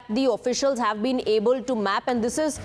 the officials have been able to map, and this is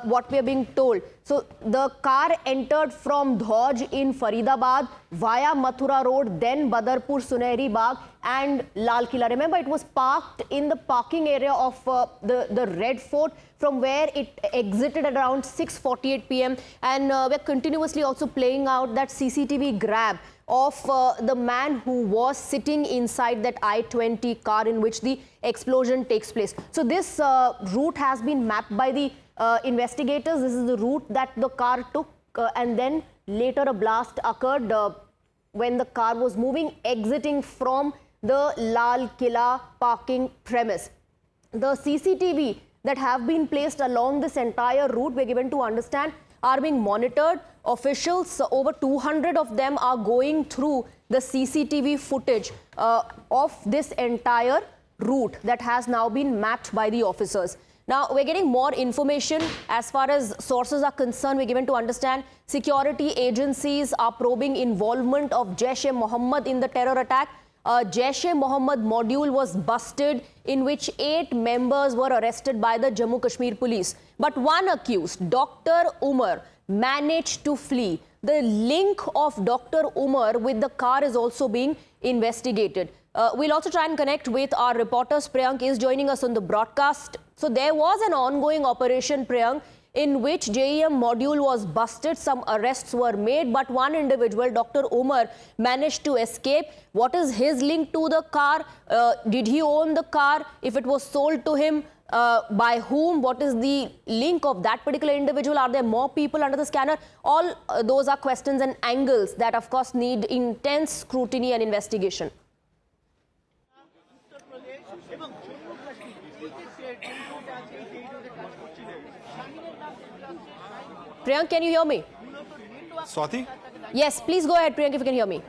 what we are being told. So the car entered from Dhauj in Faridabad via Mathura Road, then Badarpur, Sunehri Bagh and Lal Killa. Remember, it was parked in the parking area of the Red Fort, from where it exited at around 6:48 p.m. And we're continuously also playing out that CCTV grab of the man who was sitting inside that I-20 car in which the explosion takes place. So this route has been mapped by the investigators. This is the route that the car took, and then later a blast occurred when the car was moving, exiting from the Lal Killa parking premise. The CCTV that have been placed along this entire route, we're given to understand, are being monitored. Officials, over 200 of them, are going through the CCTV footage of this entire route that has now been mapped by the officers. Now, we're getting more information as far as sources are concerned. We're given to understand security agencies are probing involvement of Jaish-e-Mohammed in the terror attack. Jaish-e-Mohammed module was busted, in which 8 members were arrested by the Jammu Kashmir police. But one accused, Dr. Umar, managed to flee. The link of Dr. Umar with the car is also being investigated. We'll also try and connect with our reporters. Priyank is joining us on the broadcast. So there was an ongoing operation, Priyank, in which JEM module was busted. Some arrests were made, but one individual, Dr. Umar, managed to escape. What is his link to the car? Did he own the car? If it was sold to him, by whom? What is the link of that particular individual? Are there more people under the scanner? All those are questions and angles that, of course, need intense scrutiny and investigation. Priyank, can you hear me? Swati? Yes, please go ahead, Priyank, if you can hear me.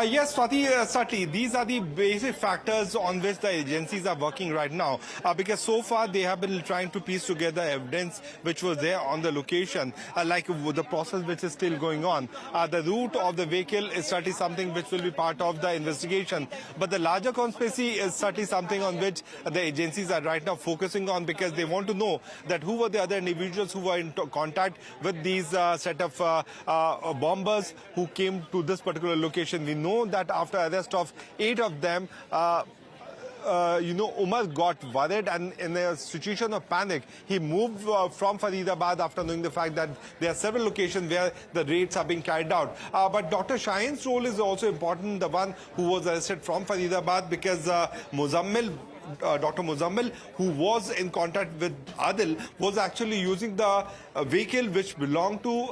Yes, Swati, certainly. These are the basic factors on which the agencies are working right now. Because so far they have been trying to piece together evidence which was there on the location, like the process which is still going on. The route of the vehicle is certainly something which will be part of the investigation. But the larger conspiracy is certainly something on which the agencies are right now focusing on, because they want to know that who were the other individuals who were in contact with these set of bombers who came to this particular location. We know that after arrest of 8 of them, Umar got worried, and in a situation of panic, he moved from Faridabad after knowing the fact that there are several locations where the raids are being carried out. But Dr. Shaheen's role is also important, the one who was arrested from Faridabad, because Dr. Muzammil, who was in contact with Adil, was actually using the vehicle which belonged to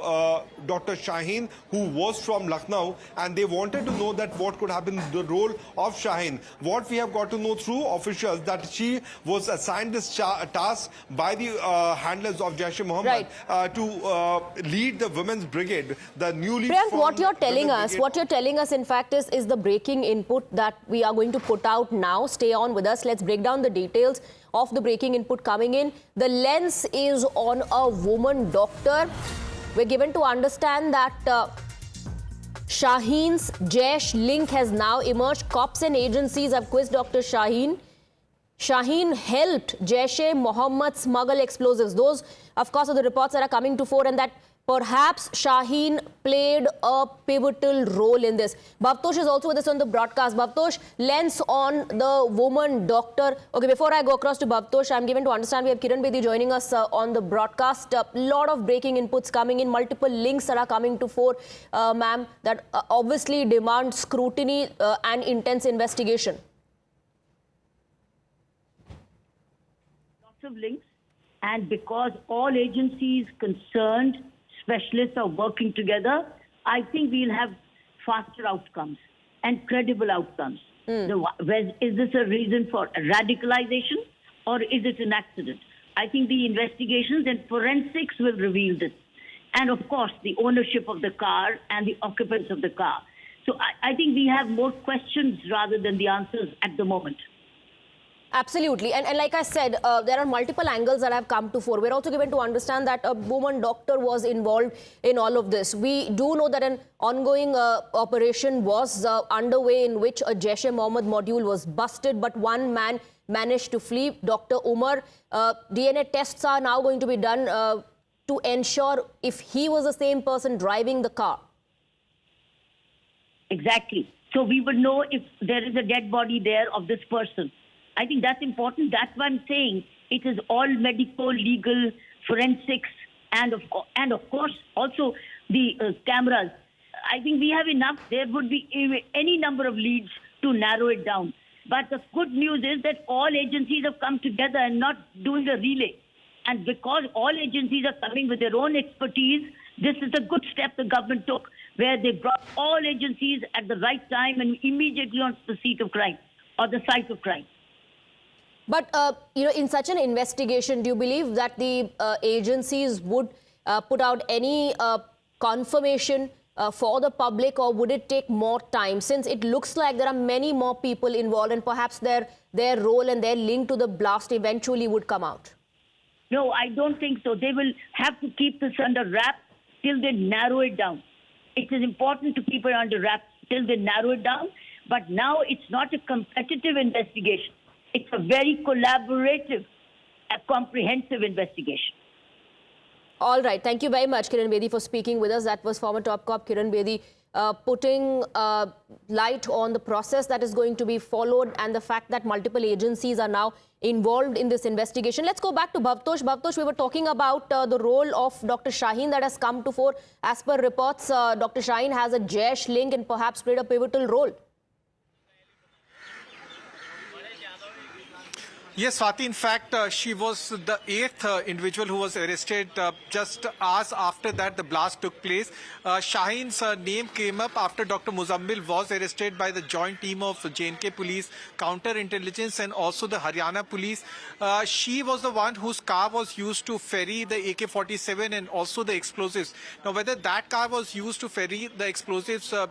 Dr. Shaheen, who was from Lucknow, and they wanted to know that what could have been the role of Shaheen. What we have got to know through officials, that she was assigned this task by the handlers of Jaish-e-Mohammed, right, to lead the women's brigade, the newly Priyank, formed what you're telling us, in fact, is the breaking input that we are going to put out now. Stay on with us. Let's break down the details of the breaking input coming in. The lens is on a woman doctor. We're given to understand that Shaheen's Jaish link has now emerged. Cops and agencies have quizzed Dr. Shaheen. Shaheen helped Jaish-e-Mohammed smuggle explosives. Those, of course, are the reports that are coming to fore, and that perhaps Shaheen played a pivotal role in this. Bhavtosh is also with us on the broadcast. Bhavtosh, lens on the woman doctor. Okay, before I go across to Bhavtosh, I'm given to understand we have Kiran Bedi joining us on the broadcast. A lot of breaking inputs coming in, multiple links that are coming to fore, ma'am, that obviously demand scrutiny and intense investigation. Lots of links, and because all agencies concerned, specialists are working together, I think we'll have faster outcomes and credible outcomes. Is this a reason for radicalization, or is it an accident? I think the investigations and forensics will reveal this. And of course, the ownership of the car and the occupants of the car. So I think we have more questions rather than the answers at the moment. Absolutely. And like I said, there are multiple angles that have come to fore. We're also given to understand that a woman doctor was involved in all of this. We do know that an ongoing operation was underway in which a Jaish-e-Mohammed module was busted, but one man managed to flee. Dr. Umar, DNA tests are now going to be done to ensure if he was the same person driving the car. Exactly. So we will know if there is a dead body there of this person. I think that's important. That's why I'm saying it is all medical, legal, forensics, and of course also the cameras. I think we have enough. There would be any number of leads to narrow it down. But the good news is that all agencies have come together and not doing a relay. And because all agencies are coming with their own expertise, this is a good step the government took, where they brought all agencies at the right time and immediately onto the seat of crime or the site of crime. But, in such an investigation, do you believe that the agencies would put out any confirmation for the public, or would it take more time, since it looks like there are many more people involved and perhaps their role and their link to the blast eventually would come out? No, I don't think so. They will have to keep this under wraps till they narrow it down. It is important to keep it under wraps till they narrow it down. But now it's not a competitive investigation. It's a very collaborative, comprehensive investigation. All right. Thank you very much, Kiran Bedi, for speaking with us. That was former top cop Kiran Bedi putting light on the process that is going to be followed and the fact that multiple agencies are now involved in this investigation. Let's go back to Bhavtosh. Bhavtosh, we were talking about the role of Dr. Shaheen that has come to fore. As per reports, Dr. Shaheen has a Jaish link and perhaps played a pivotal role. Yes, Swati, in fact, she was the 8th individual who was arrested just hours after that the blast took place. Shaheen's name came up after Dr. Muzammil was arrested by the joint team of J&K police, counterintelligence and also the Haryana police. She was the one whose car was used to ferry the AK-47 and also the explosives. Now, whether that car was used to ferry the explosives to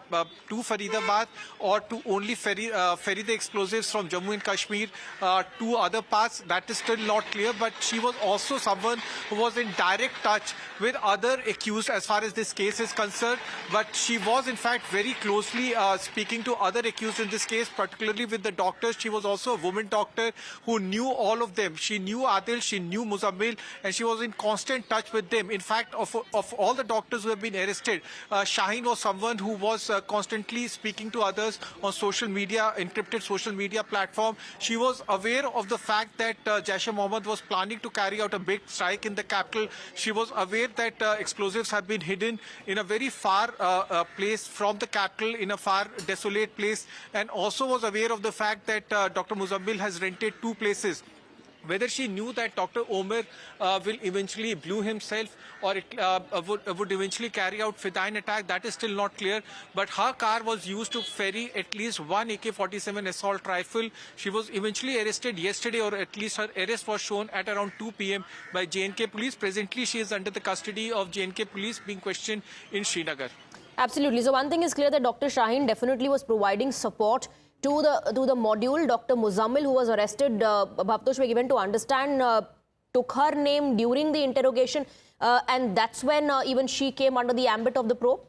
Faridabad or to only ferry the explosives from Jammu and Kashmir to other parts, that is still not clear, but she was also someone who was in direct touch with other accused as far as this case is concerned. But she was in fact very closely speaking to other accused in this case, particularly with the doctors. She was also a woman doctor who knew all of them. She knew Adil, she knew Muzammil, and she was in constant touch with them. In fact, of all the doctors who have been arrested, Shaheen was someone who was constantly speaking to others on social media, encrypted social media platform. She was aware of the fact that Jaish-e-Mohammed was planning to carry out a big strike in the capital. She was aware that explosives have been hidden in a very far place from the capital, in a far desolate place, and also was aware of the fact that Dr. Muzammil has rented 2 places. Whether she knew that Dr. Omer will eventually blow himself or it would eventually carry out Fidain attack, that is still not clear. But her car was used to ferry at least 1 AK-47 assault rifle. She was eventually arrested yesterday, or at least her arrest was shown at around 2 p.m. by J&K police. Presently, she is under the custody of J&K police being questioned in Srinagar. Absolutely. So one thing is clear that Dr. Shaheen definitely was providing support to the module. Dr. Muzammil, who was arrested, Bhavtosh, were given to understand, took her name during the interrogation, and that's when even she came under the ambit of the probe.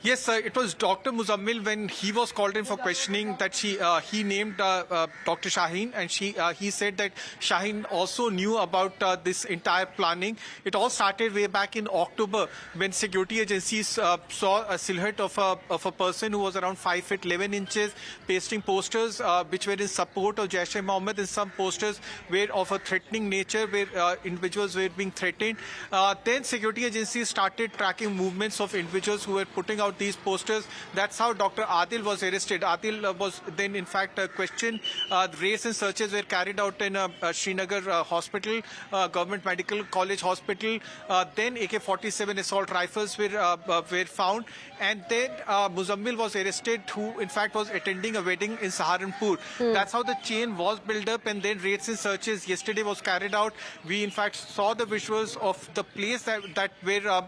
Yes, it was Dr. Muzammil, when he was called in for questioning, that he named Dr. Shaheen, and he said that Shaheen also knew about this entire planning. It all started way back in October when security agencies saw a silhouette of a person who was around 5 feet 11 inches, pasting posters which were in support of Jaish-e-Mohammed, and some posters were of a threatening nature, where individuals were being threatened. Then security agencies started tracking movements of individuals who were putting out these posters. That's how Dr. Adil was arrested. Adil was then in fact questioned. Raids and searches were carried out in Srinagar hospital, government medical college hospital. Then AK-47 assault rifles were found, and then Muzammil was arrested, who in fact was attending a wedding in Saharanpur. That's how the chain was built up, and then raids and searches yesterday was carried out. We in fact saw the visuals of the place that where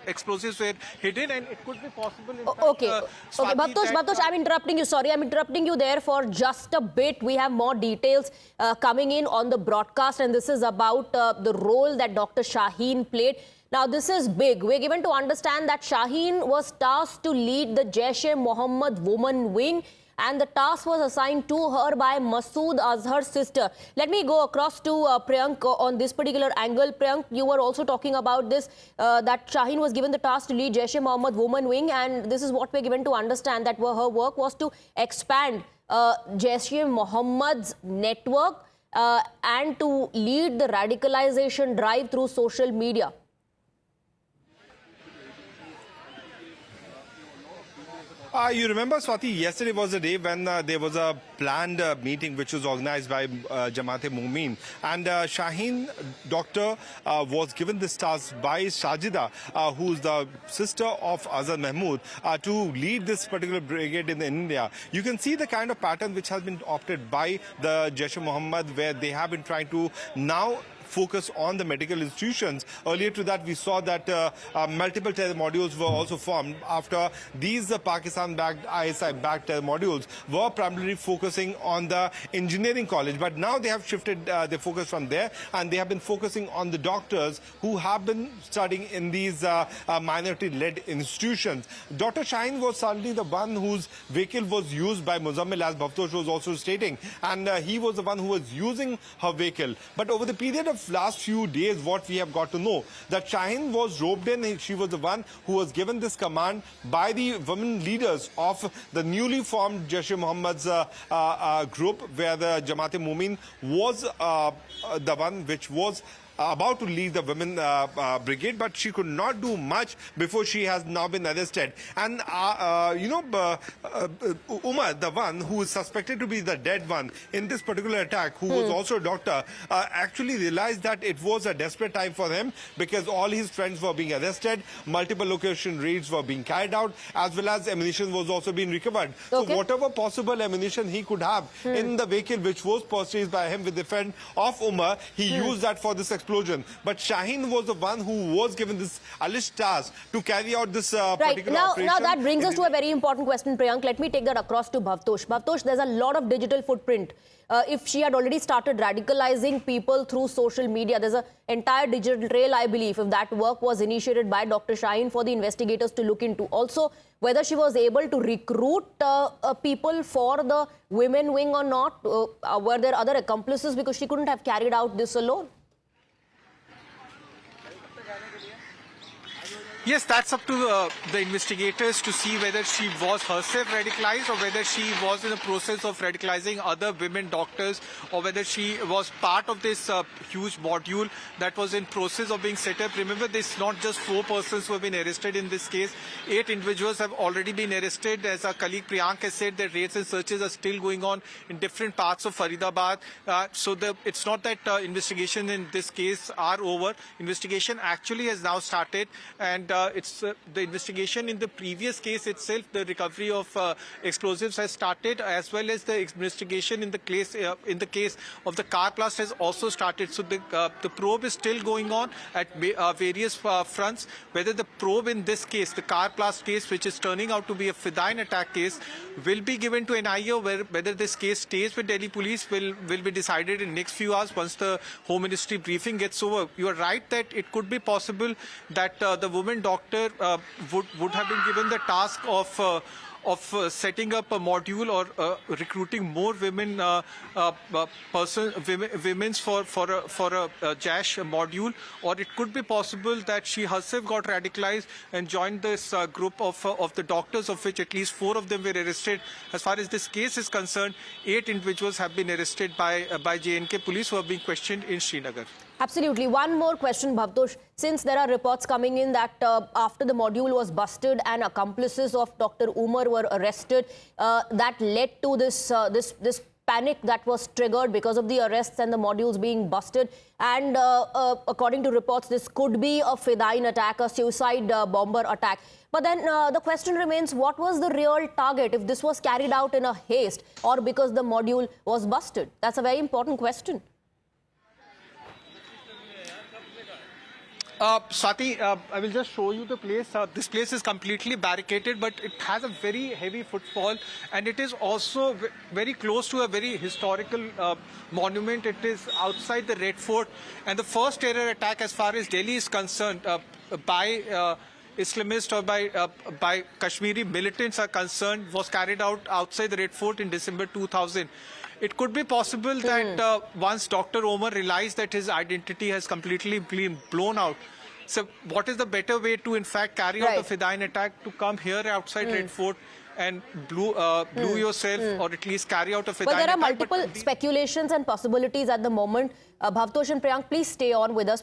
explosives were hidden, and it could be possible. Okay, Bhavtosh, I'm interrupting you. Sorry, I'm interrupting you there for just a bit. We have more details coming in on the broadcast, and this is about the role that Dr. Shaheen played. Now, this is big. We're given to understand that Shaheen was tasked to lead the Jaish-e-Mohammed woman wing, and the task was assigned to her by Masood Azhar's sister. Let me go across to Priyank on this particular angle. Priyank, you were also talking about this, that Shaheen was given the task to lead Jaish-e-Mohammed woman wing, and this is what we're given to understand, that her work was to expand Jaish-e-Mohammed's network and to lead the radicalization drive through social media. You remember, Swati, yesterday was the day when there was a planned meeting which was organized by Jamaat-e-Momin, and Shaheen doctor was given this task by Sajida, who's the sister of Azhar Mahmood, to lead this particular brigade in India. You can see the kind of pattern which has been opted by the Jaish-e-Mohammed, where they have been trying to now focus on the medical institutions. Earlier to that, we saw that multiple terror modules were also formed after these Pakistan-backed, ISI-backed terror modules were primarily focusing on the engineering college. But now they have shifted their focus from there, and they have been focusing on the doctors who have been studying in these minority-led institutions. Dr. Shaheen was certainly the one whose vehicle was used by Muzammil, as Bhavtosh was also stating, and he was the one who was using her vehicle. But over the period of last few days, what we have got to know, that Shaheen was roped in. She was the one who was given this command by the women leaders of the newly formed Jaish-e-Mohammed's group, where the Jamaat-e-Momin was the one which was about to lead the women brigade, but she could not do much before she has now been arrested. And Umar, the one who is suspected to be the dead one in this particular attack, who was also a doctor, actually realized that it was a desperate time for him, because all his friends were being arrested, multiple location raids were being carried out, as well as ammunition was also being recovered. So whatever possible ammunition he could have in the vehicle which was purchased by him with the friend of Umar, he used that for this explosion. But Shaheen was the one who was given this alleged task to carry out this particular operation. Now that brings us to a very important question, Priyank. Let me take that across to Bhavtosh. Bhavtosh, there's a lot of digital footprint. If she had already started radicalizing people through social media, there's an entire digital trail, I believe, if that work was initiated by Dr. Shaheen for the investigators to look into. Also, whether she was able to recruit people for the women wing or not, were there other accomplices, because she couldn't have carried out this alone? Yes, that's up to the investigators to see whether she was herself radicalized, or whether she was in the process of radicalizing other women doctors, or whether she was part of this huge module that was in process of being set up. Remember, this is not just 4 persons who have been arrested in this case. 8 individuals have already been arrested. As our colleague Priyank has said, that raids and searches are still going on in different parts of Faridabad. So it's not that investigation in this case are over. Investigation actually has now started, and it's the investigation in the previous case itself. The recovery of explosives has started, as well as the investigation in the case of the car blast has also started. So the probe is still going on at various fronts. Whether the probe in this case, the car blast case, which is turning out to be a Fidain attack case, will be given to NIA, whether this case stays with Delhi police will be decided in next few hours once the Home Ministry briefing gets over. You are right that it could be possible that the woman doctor would have been given the task of setting up a module or recruiting more women women's for a Jaish module, or it could be possible that she herself got radicalized and joined this group of the doctors, of which at least 4 of them were arrested. As far as this case is concerned, 8 individuals have been arrested by JNK police, who are being questioned in Srinagar. Absolutely. One more question, Bhavtosh. Since there are reports coming in that after the module was busted and accomplices of Dr. Umar were arrested, that led to this panic that was triggered because of the arrests and the modules being busted. And according to reports, this could be a Fidain attack, a suicide bomber attack. But then the question remains, what was the real target if this was carried out in a haste or because the module was busted? That's a very important question. Swati, I will just show you the place. This place is completely barricaded, but it has a very heavy footfall, and it is also very close to a very historical monument. It is outside the Red Fort, and the first terror attack, as far as Delhi is concerned, by Islamist or by Kashmiri militants are concerned was carried out outside the Red Fort in December 2000. It could be possible that once Dr. Omar realized that his identity has completely been blown out, so what is the better way to in fact carry out a Fidayeen attack to come here outside Red Fort and blue yourself or at least carry out a Fidayeen attack? But there are multiple speculations and possibilities at the moment. Bhavtosh and Priyank, please stay on with us.